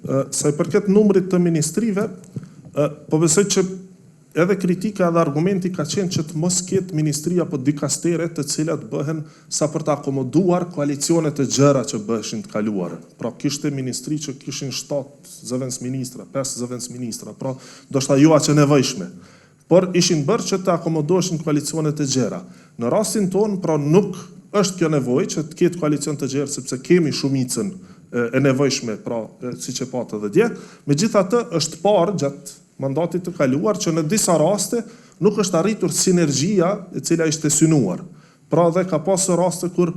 Sa i përket numrit të ministrive, po besoj që edhe kritika dhe argumenti ka qenë që të mos ketë ministri apo dikastere të cilat bëhen sa për të akomoduar koalicione të gjëra që bëheshin të kaluara. Pra kishte ministri që kishin 7 zëvendës ministra, 5 zëvendës ministra, pra do shta jo aq e nevojshme. Por ishin bërë që të akomodoheshin koalicione të gjëra. Në rastin tonë, pra nuk është kjo nevojë që të ketë koalicion të gjerë sepse kemi shumicën e nevojshme, pra siç e patë edhe dje. Megjithatë është parë gjatë mandatit të kaluar që në disa raste nuk është arritur sinergjia e cila ishte synuar. Pra dhe ka pasur raste kur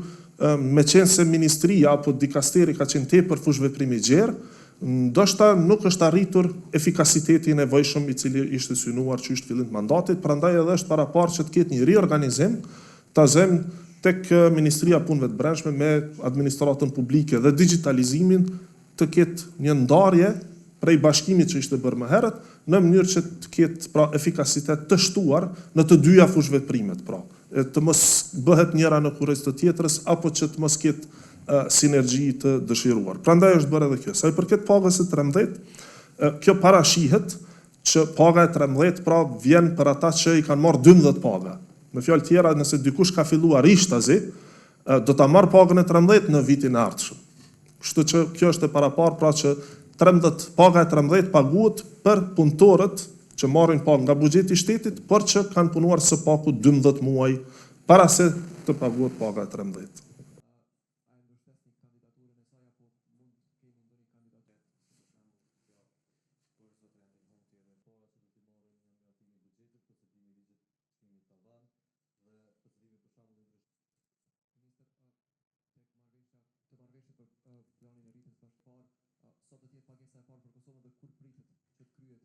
me qenë se ministria apo dikasteri ka qenë tepër fushveprimi gjerë, ndoshta nuk është arritur efikasiteti i nevojshëm i cili ishte synuar që ishte fillim të mandatit, prandaj edhe është paraparë që të ketë një riorganizim të zem tek Ministria e Punëve të Brendshme me administratën publike dhe digitalizimin të ketë një ndarje prej bashkimit që ishte bërë më herët, në mënyrë që të ketë pra efikasitet të shtuar në të dyja fushveprimet, pra të mos bëhet njëra në kurrez të tjetrës apo që të mos ketë sinergji të dëshiruar. Prandaj është bërë edhe kjo. Sa i përket pagës së 13, kjo parashihet që paga e 13 pra vjen për ata që i kanë marrë 12 paga. Me fjalë tjera, nëse dikush ka filluar ishtazi, do ta marrë pagën e 13 në vitin e ardhshëm. Kështu që kjo është e paraparë, pra që paga e 13 paguhet për punëtorët që marrin pagë nga buxheti i shtetit, por që kanë punuar së paku 12 muaj para se të paguhet paga e 13.